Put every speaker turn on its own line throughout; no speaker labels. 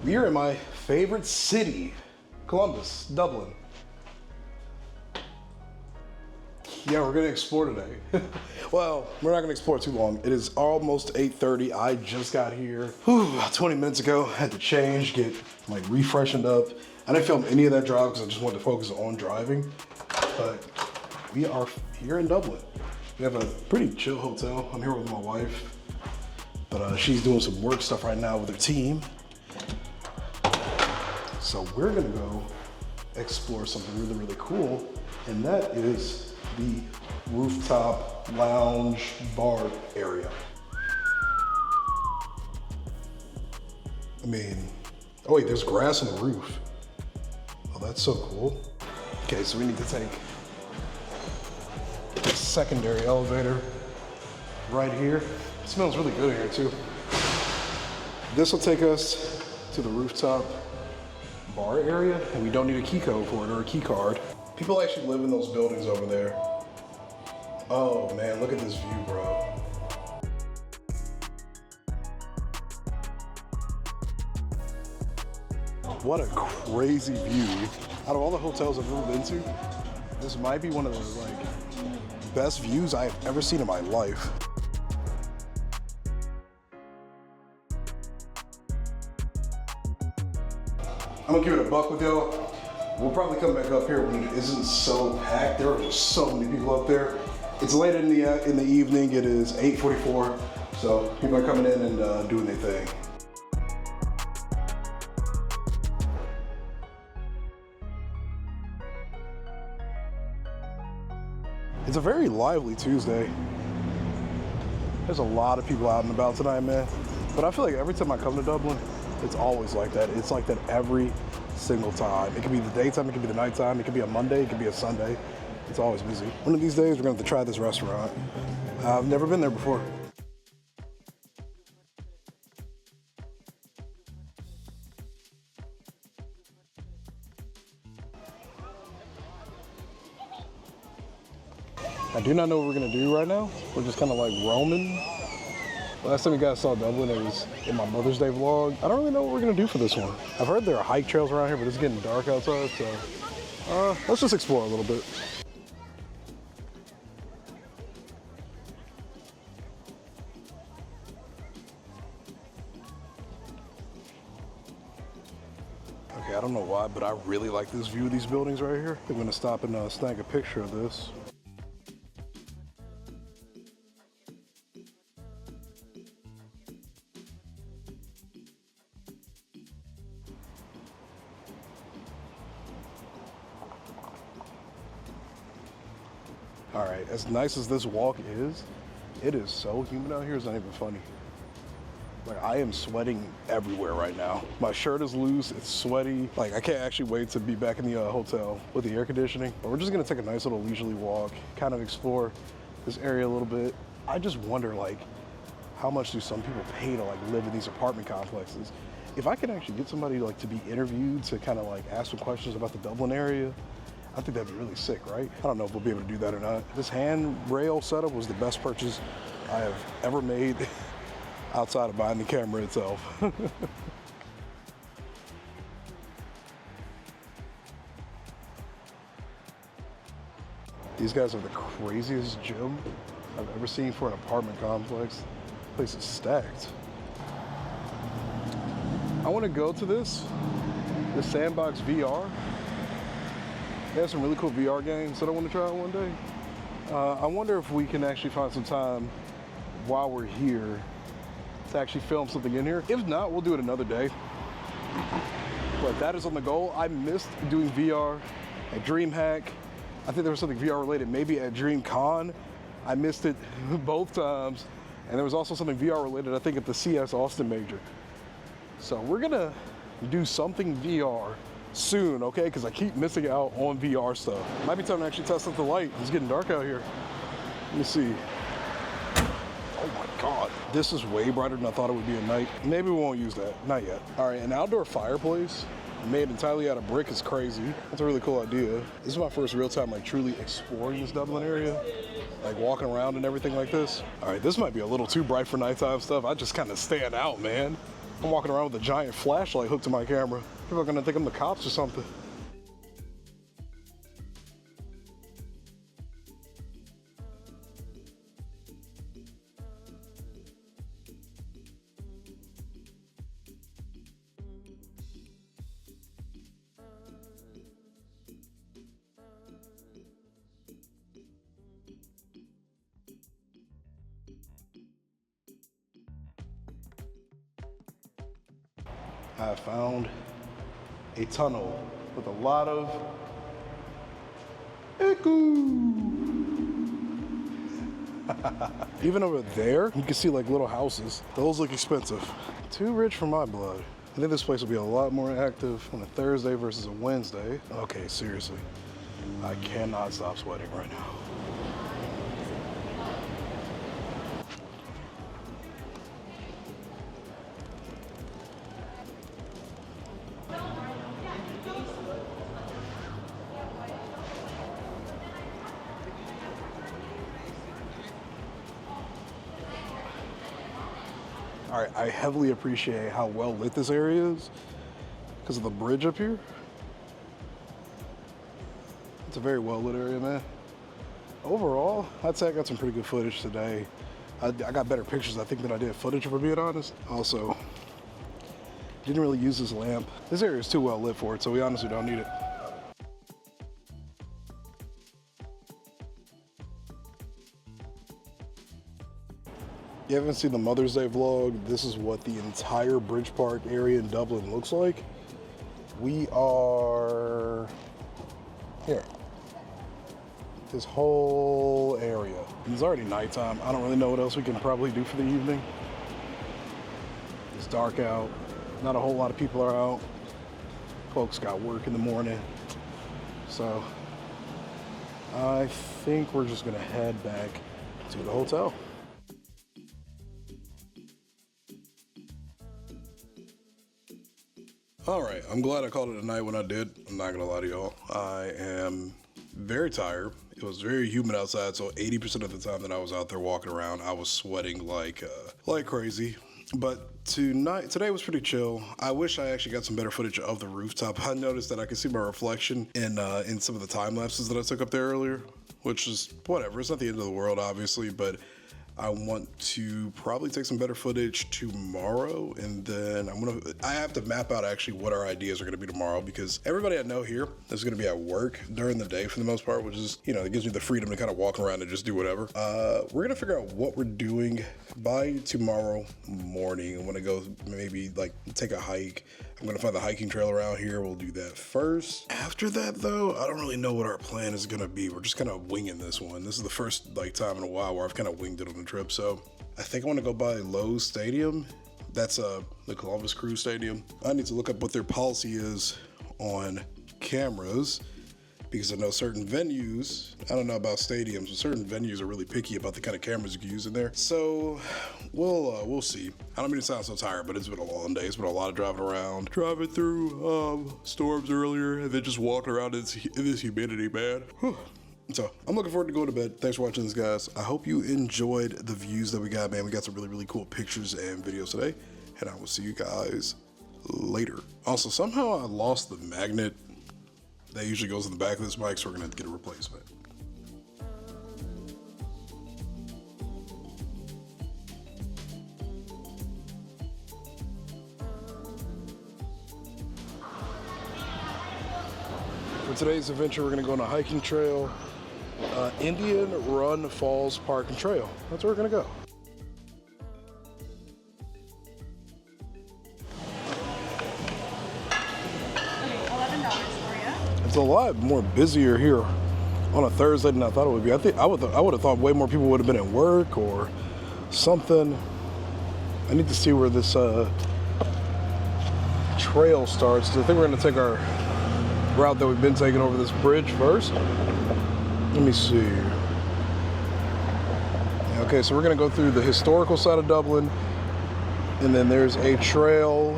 We are in my favorite city, Columbus, Dublin. Yeah, we're gonna explore today. Well, we're not gonna explore too long. It is almost 8:30. I just got here about 20 minutes ago. Had to change, get like refreshened up. I didn't film any of that drive because I just wanted to focus on driving. But we are here in Dublin. We have a pretty chill hotel. I'm here with my wife, but she's doing some work stuff right now with her team. So we're gonna go explore something really, really cool, and that is the rooftop lounge bar area. I mean, oh wait, there's grass on the roof. Oh, that's so cool. Okay, so we need to take the secondary elevator right here. It smells really good in here too. This will take us to the rooftop bar area, and we don't need a key code for it or a key card. People actually live in those buildings over there. Oh man, look at this view, bro. What a crazy view. Out of all the hotels I've ever been to, this might be one of the best views I have ever seen in my life. I'm gonna give it a buck with y'all. We'll probably come back up here when it isn't so packed. There are just so many people up there. It's late in the evening. It is 8:44, so people are coming in and doing their thing. It's a very lively Tuesday. There's a lot of people out and about tonight, man. But I feel like every time I come to Dublin, it's always like that. It's like that every single time. It could be the daytime, it could be the nighttime, it could be a Monday, it could be a Sunday. It's always busy. One of these days, we're gonna have to try this restaurant. I've never been there before. I do not know what we're gonna do right now. We're just kind of like roaming. Last time you guys saw Dublin, it was in my Mother's Day vlog. I don't really know what we're gonna do for this one. I've heard there are hike trails around here, but it's getting dark outside, so let's just explore a little bit. Okay, I don't know why, but I really like this view of these buildings right here. I'm gonna stop and snag a picture of this. All right, as nice as this walk is, it is so humid out here, it's not even funny. Like, I am sweating everywhere right now. My shirt is loose, it's sweaty. Like, I can't actually wait to be back in the hotel with the air conditioning. But we're just gonna take a nice little leisurely walk, kind of explore this area a little bit. I just wonder, like, how much do some people pay to like live in these apartment complexes? If I could actually get somebody like to be interviewed to kind of like ask some questions about the Dublin area, I think that'd be really sick, right? I don't know if we'll be able to do that or not. This handrail setup was the best purchase I have ever made outside of buying the camera itself. These guys are the craziest gym I've ever seen for an apartment complex. The place is stacked. I want to go to the Sandbox VR. They have some really cool VR games that I want to try out one day. I wonder if we can actually find some time while we're here to actually film something in here. If not, we'll do it another day. But that is on the goal. I missed doing VR at DreamHack. I think there was something VR related, maybe at DreamCon. I missed it both times. And there was also something VR related, I think, at the CS Austin Major. So we're gonna do something VR soon, okay? Because I keep missing out on VR stuff. Might be time to actually test out the light. It's getting dark out here. Let me see. Oh my God. This is way brighter than I thought it would be at night. Maybe we won't use that, not yet. All right, an outdoor fireplace made entirely out of brick is crazy. That's a really cool idea. This is my first real time like truly exploring this Dublin area, like walking around and everything like this. All right, this might be a little too bright for nighttime stuff. I just kind of stand out, man. I'm walking around with a giant flashlight hooked to my camera. People are gonna think I'm the cops or something. I found a tunnel with a lot of echo. Even over there, you can see like little houses. Those look expensive. Too rich for my blood. I think this place will be a lot more active on a Thursday versus a Wednesday. Okay, seriously. I cannot stop sweating right now. All right, I heavily appreciate how well lit this area is because of the bridge up here. It's a very well lit area, man. Overall, I'd say I got some pretty good footage today. I got better pictures, I think, than I did footage, if we're being honest. Also, didn't really use this lamp. This area is too well lit for it, so we honestly don't need it. You haven't seen the Mother's Day vlog? This is what the entire Bridge Park area in Dublin looks like. We are here. This whole area. It's already nighttime. I don't really know what else we can probably do for the evening. It's dark out. Not a whole lot of people are out. Folks got work in the morning. So I think we're just gonna head back to the hotel. All right, I'm glad I called it a night when I did. I'm not gonna lie to y'all. I am very tired. It was very humid outside, so 80% of the time that I was out there walking around, I was sweating like crazy. But today was pretty chill. I wish I actually got some better footage of the rooftop. I noticed that I could see my reflection in some of the time lapses that I took up there earlier, which is whatever. It's not the end of the world, obviously, but I want to probably take some better footage tomorrow, and then I have to map out actually what our ideas are going to be tomorrow, because everybody I know here is going to be at work during the day for the most part, which is, you know, it gives me the freedom to kind of walk around and just do whatever. We're going to figure out what we're doing by tomorrow morning. I want to go maybe like take a hike. I'm going to find the hiking trail around here. We'll do that first. After that, though, I don't really know what our plan is going to be. We're just kind of winging this one. This is the first time in a while where I've kind of winged it on the trip. So I think I want to go by Lowe's Stadium. That's the Columbus Crew Stadium. I need to look up what their policy is on cameras, because I know certain venues, I don't know about stadiums, but certain venues are really picky about the kind of cameras you can use in there. So we'll see. I don't mean to sound so tired, but it's been a long day. It's been a lot of driving around, driving through storms earlier, and then just walking around in this humidity, man. Whew. So I'm looking forward to going to bed. Thanks for watching this, guys. I hope you enjoyed the views that we got, man. We got some really, really cool pictures and videos today, and I will see you guys later. Also, somehow I lost the magnet that usually goes in the back of this mic, so we're gonna have to get a replacement. For today's adventure, we're gonna go on a hiking trail, Indian Run Falls Park and Trail. That's where we're gonna go. It's a lot more busier here on a Thursday than I thought it would be. I would have thought way more people would have been at work or something. I need to see where this trail starts. I think we're going to take our route that we've been taking over this bridge first. Let me see. Okay, so we're going to go through the historical side of Dublin, and then there's a trail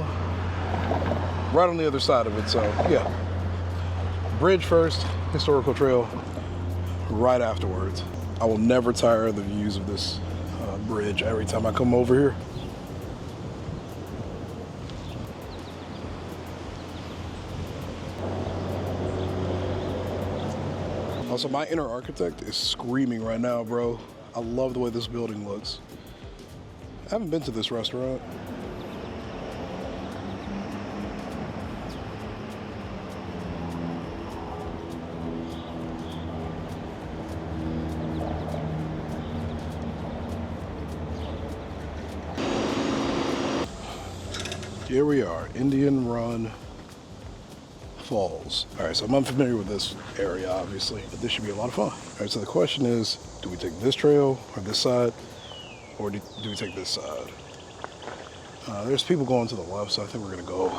right on the other side of it. So yeah. Bridge first, historical trail right afterwards. I will never tire of the views of this bridge every time I come over here. Also, my inner architect is screaming right now, bro. I love the way this building looks. I haven't been to this restaurant. Here we are, Indian Run Falls. All right, so I'm unfamiliar with this area, obviously, but this should be a lot of fun. All right, so the question is, do we take this trail or this side, or do we take this side? There's people going to the left, so I think we're gonna go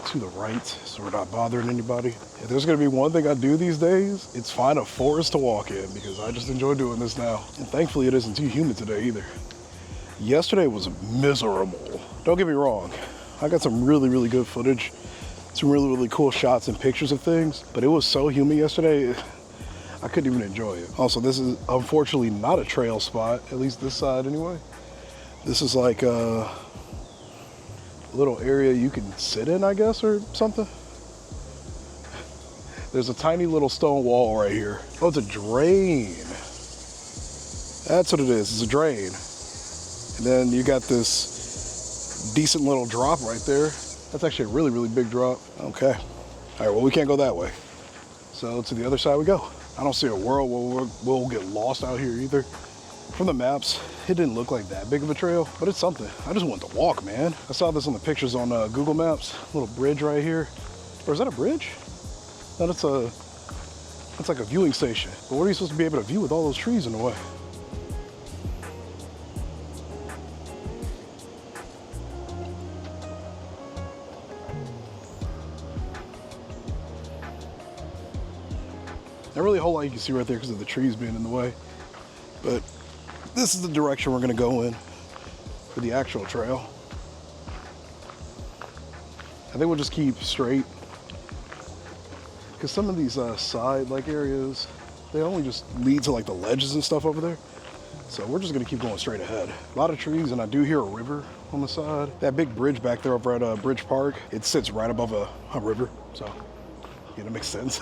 to the right, so we're not bothering anybody. If there's gonna be one thing I do these days, it's find a forest to walk in, because I just enjoy doing this now. And thankfully it isn't too humid today either. Yesterday was miserable. Don't get me wrong. I got some really, really good footage, some really, really cool shots and pictures of things, but it was so humid yesterday, I couldn't even enjoy it. Also, this is unfortunately not a trail spot, at least this side anyway. This is like a little area you can sit in, I guess, or something. There's a tiny little stone wall right here. Oh, it's a drain. That's what it is, it's a drain. And then you got this decent little drop right there. That's actually a really, really big drop. Okay. All right, well, we can't go that way. So to the other side we go. I don't see a world where we'll get lost out here either. From the maps, it didn't look like that big of a trail, but it's something. I just wanted to walk, man. I saw this on the pictures on Google Maps. Little bridge right here. Or is that a bridge? No, that's like a viewing station. But what are you supposed to be able to view with all those trees in the way? Not really a whole lot you can see right there because of the trees being in the way. But this is the direction we're gonna go in for the actual trail. I think we'll just keep straight, because some of these side like areas, they only just lead to like the ledges and stuff over there. So we're just gonna keep going straight ahead. A lot of trees, and I do hear a river on the side. That big bridge back there over at Bridge Park, it sits right above a river, so yeah, that makes sense.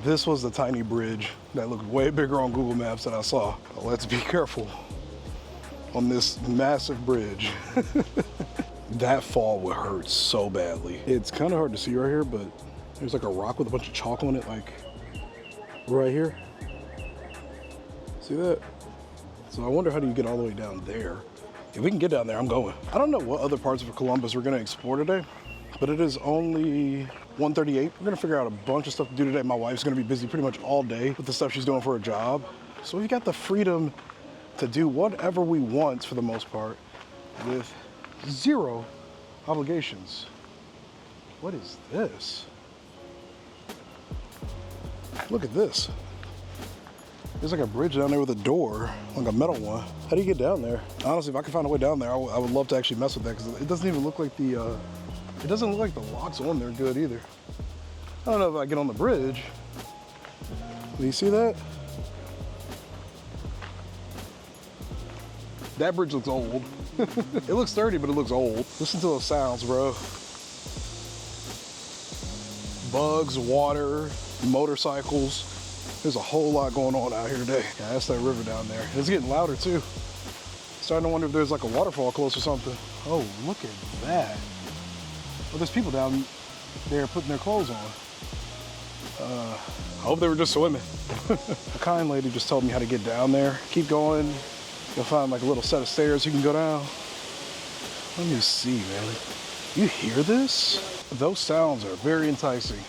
This was the tiny bridge that looked way bigger on Google Maps than I saw. But let's be careful on this massive bridge. That fall would hurt so badly. It's kind of hard to see right here, but there's like a rock with a bunch of chalk on it, like right here. See that? So I wonder, how do you get all the way down there? If we can get down there, I'm going. I don't know what other parts of Columbus we're gonna explore today, but it is only 1:38. We're gonna figure out a bunch of stuff to do today. My wife's gonna be busy pretty much all day with the stuff she's doing for her job. So we've got the freedom to do whatever we want for the most part with zero obligations. What is this? Look at this. There's like a bridge down there with a door, like a metal one. How do you get down there? Honestly, if I could find a way down there, I would love to actually mess with that, because it doesn't even look like it doesn't look like the locks on there good either. I don't know if I get on the bridge. Do you see that? That bridge looks old. It looks sturdy, but it looks old. Listen to those sounds, bro. Bugs, water, motorcycles. There's a whole lot going on out here today. Yeah, that's that river down there. It's getting louder too. Starting to wonder if there's like a waterfall close or something. Oh, look at that. Well, there's people down there putting their clothes on. I hope they were just swimming. A kind lady just told me how to get down there. Keep going. You'll find like a little set of stairs you can go down. Let me see, man. You hear this? Those sounds are very enticing.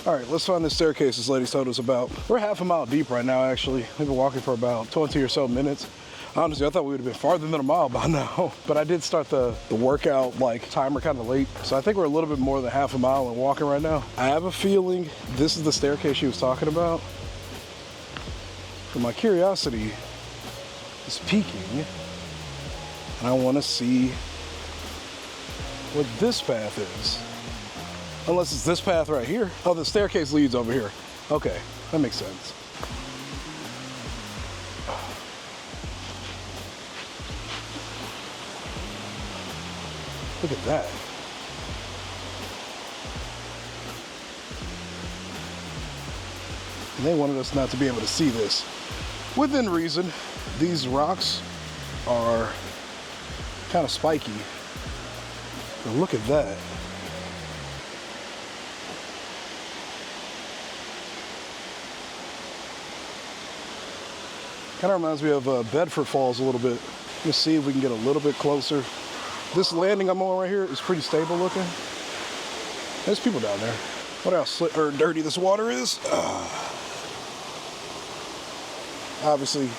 All right, let's find this staircase this lady told us about. We're half a mile deep right now, actually. We've been walking for about 20 or so minutes. Honestly, I thought we would have been farther than a mile by now, but I did start the workout like timer kind of late. So I think we're a little bit more than half a mile and walking right now. I have a feeling this is the staircase she was talking about. But my curiosity is peaking, and I want to see what this path is. Unless it's this path right here. Oh, the staircase leads over here. Okay, that makes sense. Look at that. And they wanted us not to be able to see this. Within reason, these rocks are kind of spiky. But look at that. Kind of reminds me of Bedford Falls a little bit. Let's see if we can get a little bit closer. This landing I'm on right here is pretty stable looking. There's people down there. What else dirty this water is. Obviously,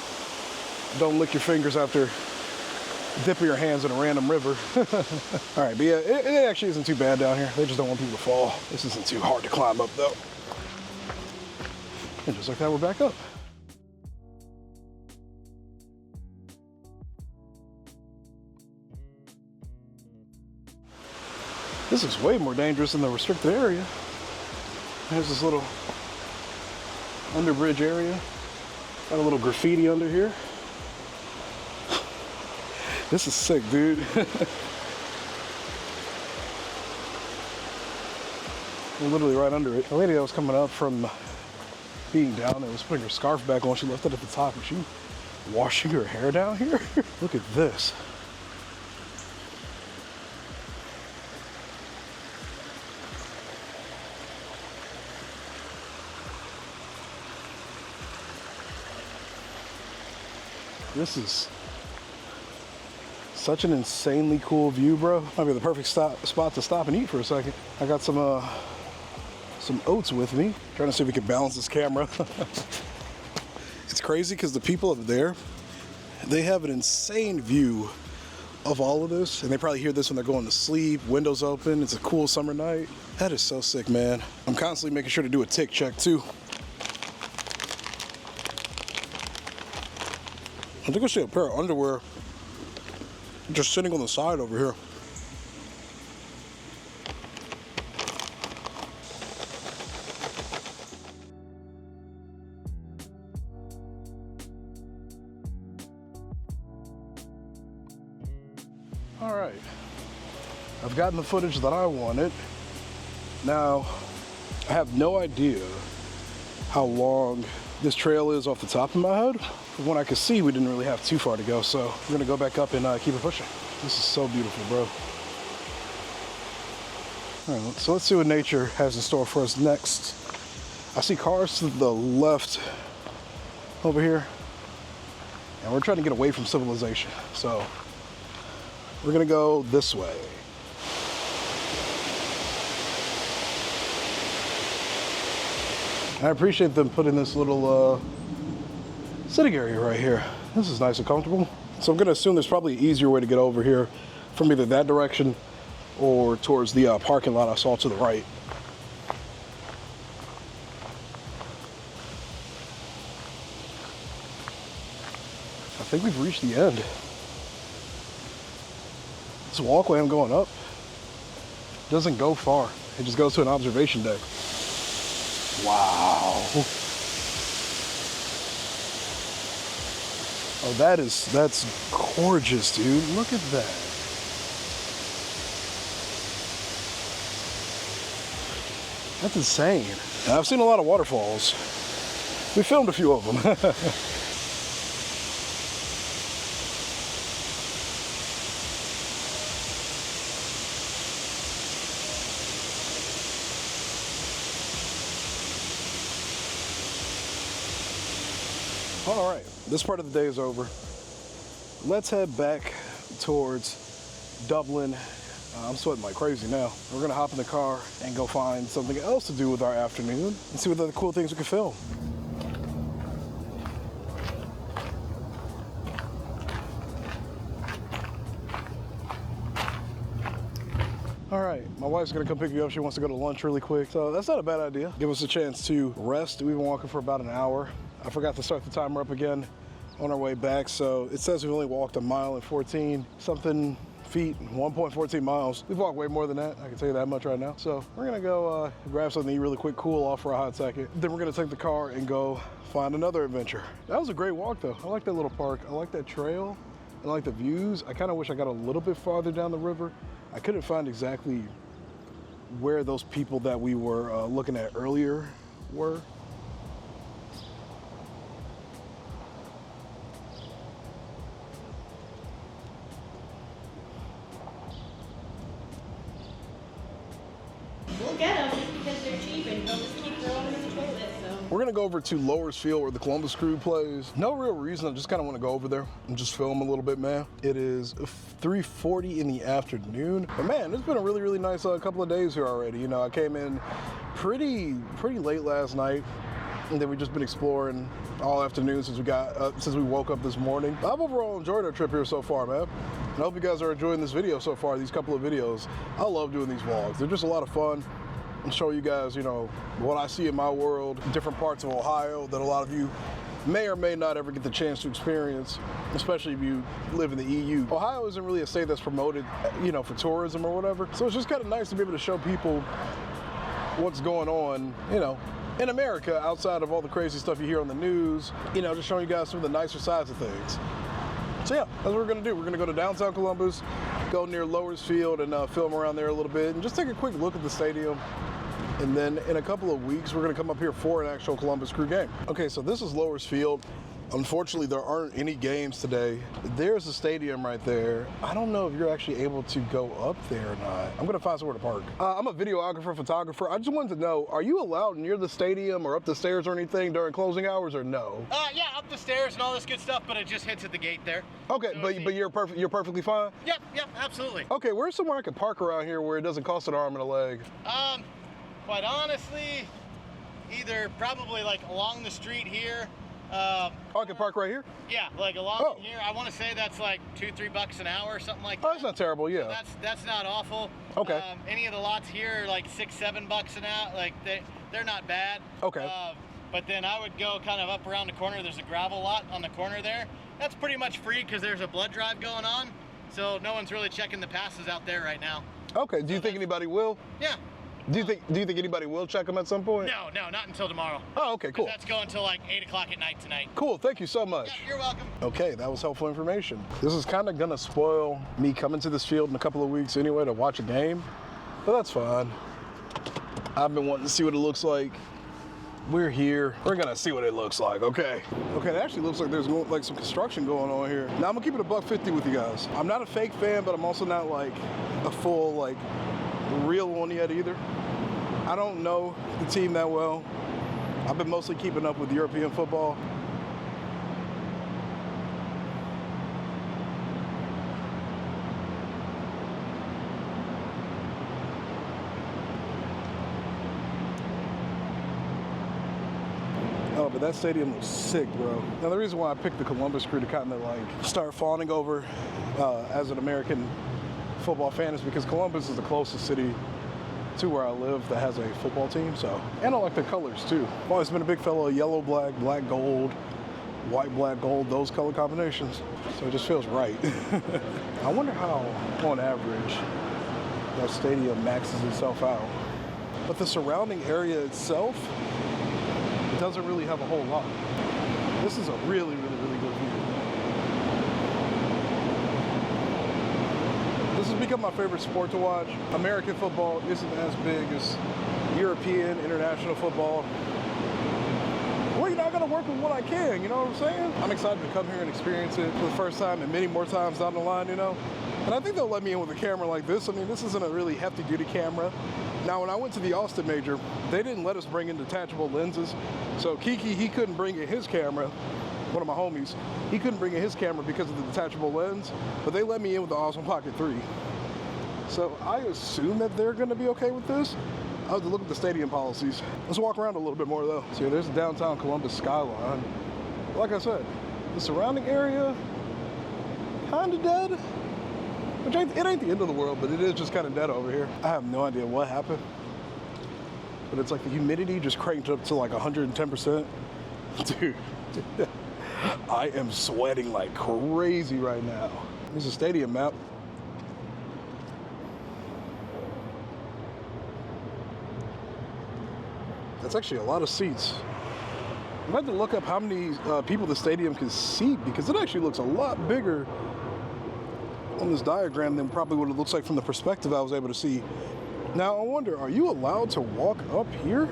don't lick your fingers after dipping your hands in a random river. All right, but yeah, it actually isn't too bad down here. They just don't want people to fall. This isn't too hard to climb up though. And just like that, we're back up. This is way more dangerous than the restricted area. There's this little underbridge area. Got a little graffiti under here. This is sick, dude. We're literally right under it. The lady that was coming up from being down there was putting her scarf back on. She left it at the top. Is she washing her hair down here? Look at this. This is such an insanely cool view, bro. Might be the perfect spot to stop and eat for a second. I got some oats with me. Trying to see if we can balance this camera. It's crazy because the people up there, they have an insane view of all of this, and they probably hear this when they're going to sleep, windows open. It's a cool summer night. That is so sick, man. I'm constantly making sure to do a tick check too. I think I see a pair of underwear just sitting on the side over here. All right, I've gotten the footage that I wanted. Now, I have no idea how long this trail is off the top of my head. From what I could see, we didn't really have too far to go, so we're gonna go back up and keep it pushing. This is so beautiful, bro. All right, so let's see what nature has in store for us next. I see cars to the left over here, and we're trying to get away from civilization. So we're gonna go this way. I appreciate them putting this little sitting area right here. This is nice and comfortable. So I'm gonna assume there's probably an easier way to get over here from either that direction or towards the parking lot I saw to the right. I think we've reached the end. This walkway I'm going up doesn't go far. It just goes to an observation deck. Wow. Oh, that's gorgeous, dude. Look at that. That's insane. Now, I've seen a lot of waterfalls. We filmed a few of them. All right, this part of the day is over. Let's head back towards Dublin. I'm sweating like crazy now. We're gonna hop in the car and go find something else to do with our afternoon and see what other cool things we can film. All right, my wife's gonna come pick me up. She wants to go to lunch really quick, so that's not a bad idea. Give us a chance to rest. We've been walking for about an hour. I forgot to start the timer up again on our way back, so it says we've only walked 1 mile and 14 something feet, 1.14 miles. We've walked way more than that, I can tell you that much right now. So we're gonna go grab something to eat really quick, cool off for a hot second. Then we're gonna take the car and go find another adventure. That was a great walk though. I like that little park. I like that trail. I like the views. I kind of wish I got a little bit farther down the river. I couldn't find exactly where those people that we were looking at earlier were.
People get them just because they're cheap and they'll just keep throwing them in the toilet, so.
We're gonna go over to Lowers Field where the Columbus Crew plays. No real reason, I just kinda wanna go over there and just film a little bit, man. It is 3:40 in the afternoon. But man, it's been a really, really nice couple of days here already. You know, I came in pretty late last night, and then we've just been exploring all afternoon since we woke up this morning. I've overall enjoyed our trip here so far, man. And I hope you guys are enjoying this video so far, these couple of videos. I love doing these vlogs. They're just a lot of fun. And show you guys, you know, what I see in my world, different parts of Ohio that a lot of you may or may not ever get the chance to experience, especially if you live in the EU. Ohio isn't really a state that's promoted, you know, for tourism or whatever. So it's just kind of nice to be able to show people what's going on, you know, in America outside of all the crazy stuff you hear on the news, you know, just showing you guys some of the nicer sides of things. So yeah, that's what we're gonna do. We're gonna go to downtown Columbus, go near Lowers Field and film around there a little bit and just take a quick look at the stadium. And then in a couple of weeks, we're gonna come up here for an actual Columbus Crew game. Okay, so this is Lowers Field. Unfortunately, there aren't any games today. There's a stadium right there. I don't know if you're actually able to go up there or not. I'm gonna find somewhere to park. I'm a videographer, photographer. I just wanted to know, are you allowed near the stadium or up the stairs or anything during closing hours or no?
Yeah, up the stairs and all this good stuff, but it just hits at the gate there.
Okay, so but you're perfectly fine?
Yep, absolutely.
Okay, where's somewhere I could park around here where it doesn't cost an arm and a leg?
Quite honestly, either probably like along the street here.
I can park right here?
Yeah, like along here. I want to say that's like $2-3 an hour or something like that.
Oh, that's not terrible, yeah.
So that's not awful.
Okay.
Any of the lots here are like $6-7 an hour. Like they're not bad.
Okay.
But then I would go kind of up around the corner. There's a gravel lot on the corner there. That's pretty much free because there's a blood drive going on. So no one's really checking the passes out there right now.
Okay. Do you think anybody will?
Yeah.
Do you think anybody will check them at some point?
No, not until tomorrow.
Oh, okay, cool.
That's going until like 8 o'clock at night tonight.
Cool, thank you so much.
Yeah, you're welcome.
Okay, that was helpful information. This is kind of gonna spoil me coming to this field in a couple of weeks anyway to watch a game, but that's fine. I've been wanting to see what it looks like. We're here. We're gonna see what it looks like, okay? Okay, it actually looks like there's like some construction going on here. Now I'm gonna keep it $1.50 with you guys. I'm not a fake fan, but I'm also not like a full like real one yet either. I don't know the team that well. I've been mostly keeping up with European football. Oh, but that stadium looks sick, bro. Now the reason why I picked the Columbus Crew to kind of like start fawning over as an American football fan is because Columbus is the closest city to where I live that has a football team, so. And I like the colors too. I've always been a big fellow of yellow, black, black, gold, white, black, gold, those color combinations. So it just feels right. I wonder how, on average, that stadium maxes itself out. But the surrounding area itself doesn't really have a whole lot. This is a really, really, really good view. This has become my favorite sport to watch. American football isn't as big as European, international football. Well, you know, I gotta work with what I can, you know what I'm saying? I'm excited to come here and experience it for the first time and many more times down the line, you know? And I think they'll let me in with a camera like this. I mean, this isn't a really hefty duty camera. Now, when I went to the Austin Major, they didn't let us bring in detachable lenses. So Kiki, he couldn't bring in his camera. One of my homies, he couldn't bring in his camera because of the detachable lens, but they let me in with the Osmo Pocket 3. So I assume that they're gonna be okay with this. I'll have to look at the stadium policies. Let's walk around a little bit more though. So there's the downtown Columbus skyline. Like I said, the surrounding area, kinda dead. Which it ain't the end of the world, but it is just kinda dead over here. I have no idea what happened, but it's like the humidity just cranked up to like 110%. Dude. I am sweating like crazy right now. Here's a stadium map. That's actually a lot of seats. I'm about to look up how many people the stadium can seat because it actually looks a lot bigger on this diagram than probably what it looks like from the perspective I was able to see. Now I wonder, are you allowed to walk up here?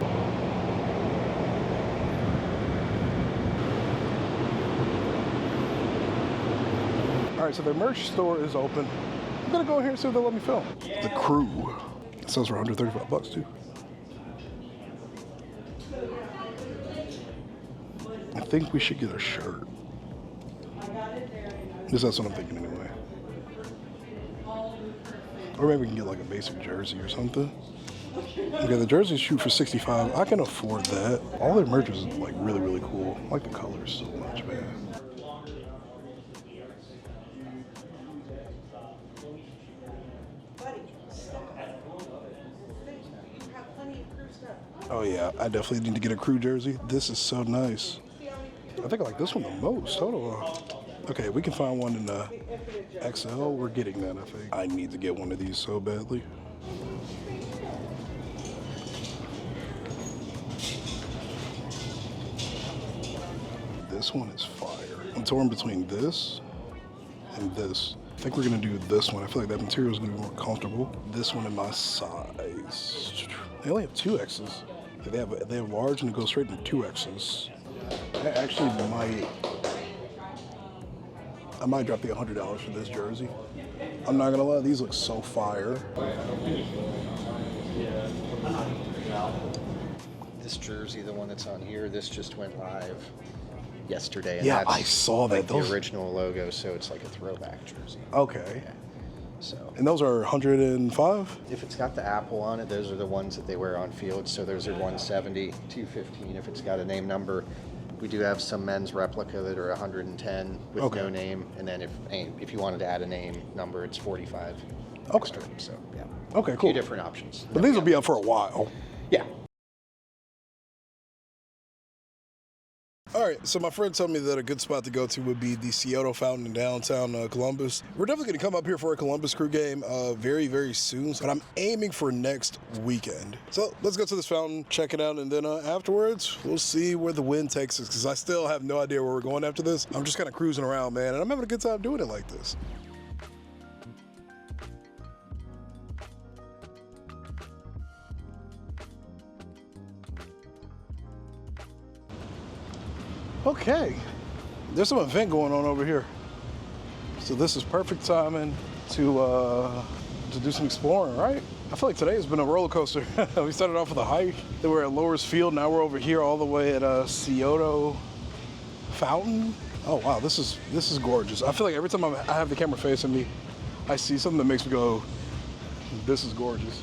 All right, so the merch store is open. I'm gonna go in here and see if they'll let me film. The Crew. It sells for $135 too. think we should get a shirt. At least that's what I'm thinking anyway. Or maybe we can get like a basic jersey or something. Okay, the jerseys shoot for $65. I can afford that. All their merch is like really, really cool. I like the colors so much, man. Oh yeah, I definitely need to get a crew jersey. This is so nice. I think I like this one the most. Hold on. Okay, we can find one in the XL. We're getting that, I think. I need to get one of these so badly. This one is fire. I'm torn between this and this. I think we're gonna do this one. I feel like that material is gonna be more comfortable. This one in my size. They only have 2Xs. They have large and it goes straight into 2Xs. I might drop the $100 for this jersey. I'm not gonna lie, these look so fire.
This jersey, the one that's on here, this just went live yesterday. And
Yeah,
that's
I saw that.
like
Those
the original logo, so it's like a throwback jersey.
Okay.
Yeah. So,
And those are 105?
if it's got the apple on it, those are the ones that they wear on field. So those are 170, 215 if it's got a name number. We do have some men's replica that are 110 with
Okay.
no name, and then if you wanted to add a name number, it's 45
Okay.
extra. So yeah,
Okay,
a
cool.
few different options.
But these will be up for a while.
Yeah.
All right, so my friend told me that a good spot to go to would be the Scioto Fountain in downtown Columbus. We're definitely going to come up here for a Columbus Crew game very, very soon, but I'm aiming for next weekend. So let's go to this fountain, check it out, and then afterwards, we'll see where the wind takes us, because I still have no idea where we're going after this. I'm just kind of cruising around, man, and I'm having a good time doing it like this. Okay, there's some event going on over here. So this is perfect timing to do some exploring, right? I feel like today has been a roller coaster. We started off with a hike, then we're at Lowers Field, now we're over here all the way at Scioto Fountain. Oh wow, this is gorgeous. I feel like every time I have the camera facing me, I see something that makes me go, this is gorgeous.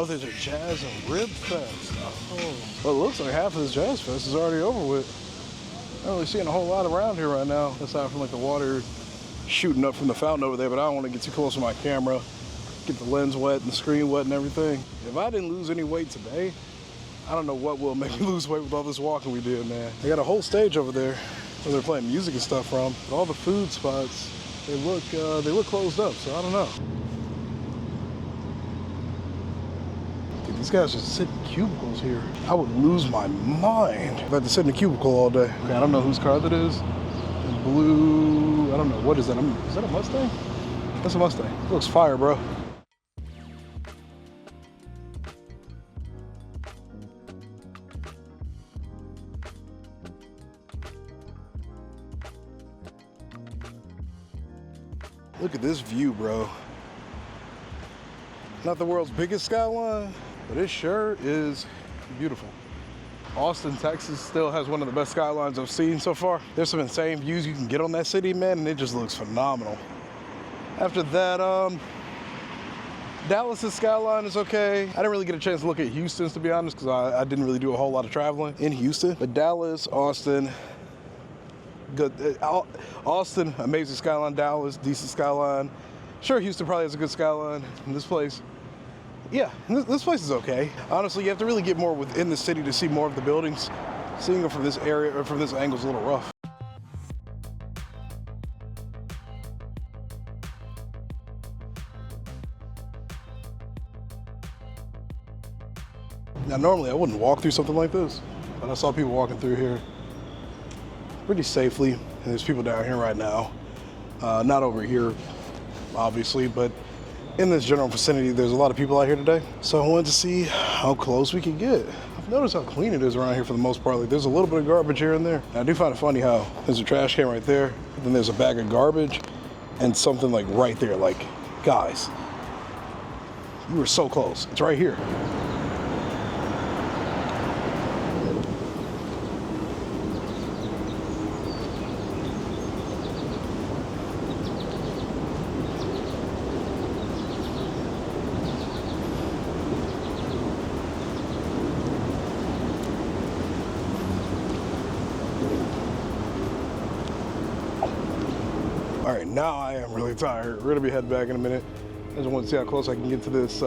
Oh, there's a Jazz and Rib Fest. Oh. Well, it looks like half of this Jazz Fest is already over with. I'm not really seeing a whole lot around here right now, aside from like the water shooting up from the fountain over there, but I don't want to get too close to my camera, get the lens wet and the screen wet and everything. If I didn't lose any weight today, I don't know what will make me lose weight with all this walking we did, man. They got a whole stage over there where they're playing music and stuff from, but all the food spots, they look closed up, so I don't know. These guys just sit in cubicles here. I would lose my mind if I had to sit in a cubicle all day. Okay, I don't know whose car that is. It's blue, I don't know, what is that? Is that a Mustang? That's a Mustang. It looks fire, bro. Look at this view, bro. Not the world's biggest skyline, but it sure is beautiful. Austin, Texas still has one of the best skylines I've seen so far. There's some insane views you can get on that city, man, and it just looks phenomenal. After that, Dallas's skyline is okay. I didn't really get a chance to look at Houston's, to be honest, because I didn't really do a whole lot of traveling in Houston. But Dallas, Austin, good. Austin, amazing skyline. Dallas, decent skyline. Sure, Houston probably has a good skyline. And this place, yeah, this place is okay. Honestly, you have to really get more within the city to see more of the buildings. Seeing them from this area or from this angle is a little rough. Now, normally I wouldn't walk through something like this, but I saw people walking through here pretty safely. And there's people down here right now. Not over here, obviously, but in this general vicinity, there's a lot of people out here today. So I wanted to see how close we could get. I've noticed how clean it is around here for the most part. Like, there's a little bit of garbage here and there. And I do find it funny how there's a trash can right there, then there's a bag of garbage, and something like right there. Like, guys, you were so close. It's right here. All right, now I am really tired. We're gonna be heading back in a minute. I just want to see how close I can get to this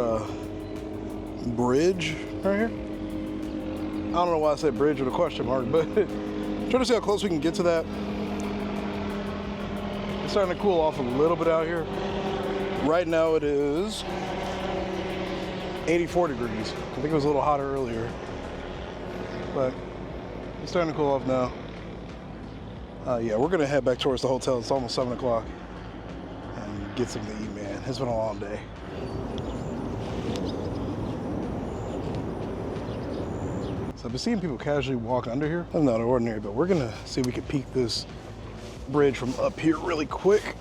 bridge right here. I don't know why I said bridge with a question mark, but trying to see how close we can get to that. It's starting to cool off a little bit out here. Right now it is 84 degrees. I think it was a little hotter earlier, but it's starting to cool off now. Yeah, we're gonna head back towards the hotel. It's almost 7 o'clock and get something to eat, man. It's been a long day. So I've been seeing people casually walk under here. That's not ordinary, but we're gonna see if we can peek this bridge from up here really quick.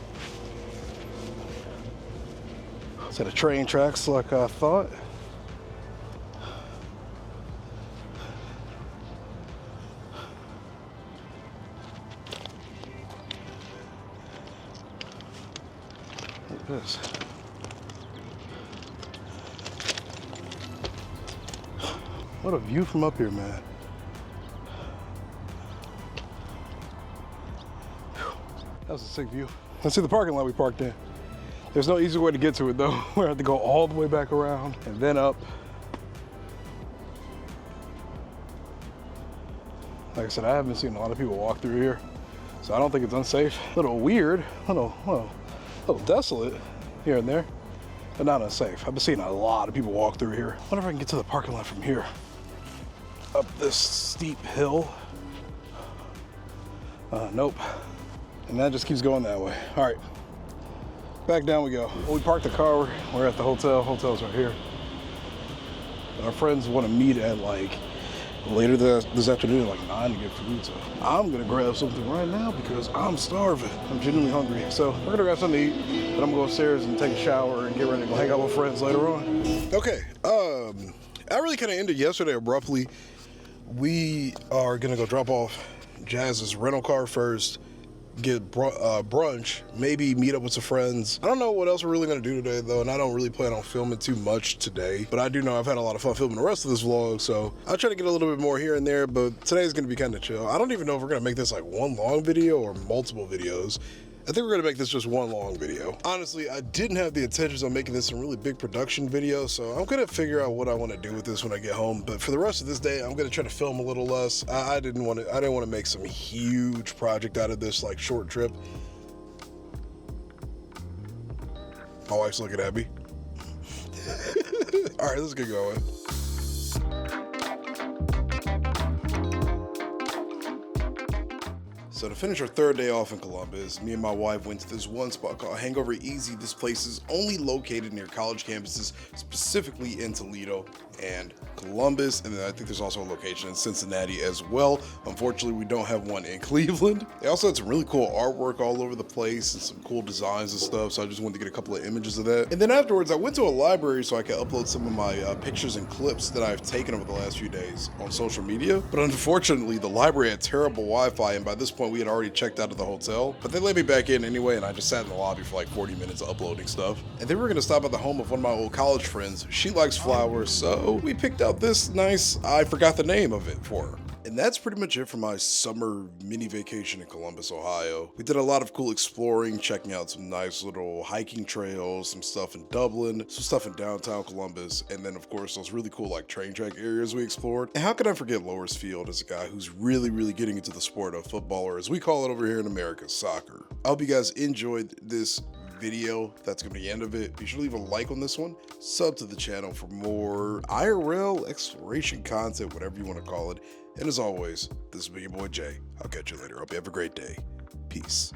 Set of train tracks like I thought. Look at this. What a view from up here, man. That was a sick view. Let's see the parking lot we parked in. There's no easy way to get to it though. We have to go all the way back around and then up. Like I said, I haven't seen a lot of people walk through here, so I don't think it's unsafe. A little weird, a little desolate here and there, but not unsafe. I've been seeing a lot of people walk through here. I wonder if I can get to the parking lot from here. Up this steep hill. Nope. And that just keeps going that way. All right, back down we go. Well, we parked the car, we're at the hotel. Hotel's right here. And our friends want to meet at like later this afternoon, like 9 to get food. So I'm gonna grab something right now because I'm starving. I'm genuinely hungry. So we're gonna grab something to eat, and I'm gonna go upstairs and take a shower and get ready to go hang out with friends later on. Okay, I really kind of ended yesterday abruptly. We are gonna go drop off Jazz's rental car first, get brunch, maybe meet up with some friends. I don't know what else we're really gonna do today though, and I don't really plan on filming too much today, but I do know I've had a lot of fun filming the rest of this vlog, so I'll try to get a little bit more here and there, but today's gonna be kind of chill. I don't even know if we're gonna make this like one long video or multiple videos. I think we're gonna make this just one long video. Honestly, I didn't have the intentions of making this a really big production video, so I'm gonna figure out what I want to do with this when I get home. But for the rest of this day, I'm gonna try to film a little less. I didn't want to make some huge project out of this like short trip. My wife's looking at me. All right, let's get going. So to finish our third day off in Columbus, me and my wife went to this one spot called Hangover Easy. This place is only located near college campuses, specifically in Toledo and Columbus, and then I think there's also a location in Cincinnati as well. Unfortunately, we don't have one in Cleveland. They also had some really cool artwork all over the place and some cool designs and stuff, so I just wanted to get a couple of images of that. And then afterwards, I went to a library so I could upload some of my pictures and clips that I've taken over the last few days on social media. But unfortunately, the library had terrible Wi-Fi, and by this point, we had already checked out of the hotel. But they let me back in anyway, and I just sat in the lobby for like 40 minutes uploading stuff. And then we were gonna stop at the home of one of my old college friends. She likes flowers, so we picked out this nice, I forgot the name of it for her. And that's pretty much it for my summer mini vacation in Columbus, Ohio. We did a lot of cool exploring, checking out some nice little hiking trails, some stuff in Dublin, some stuff in downtown Columbus, and then of course those really cool like train track areas we explored. And how could I forget Lowers Field as a guy who's really getting into the sport of football, or as we call it over here in America, soccer. I hope you guys enjoyed this video. That's gonna be the end of it. Be sure to leave a like on this one, sub to the channel for more IRL exploration content, whatever you want to call it. And as always, this has been your boy Jay. I'll catch you later. Hope you have a great day. Peace.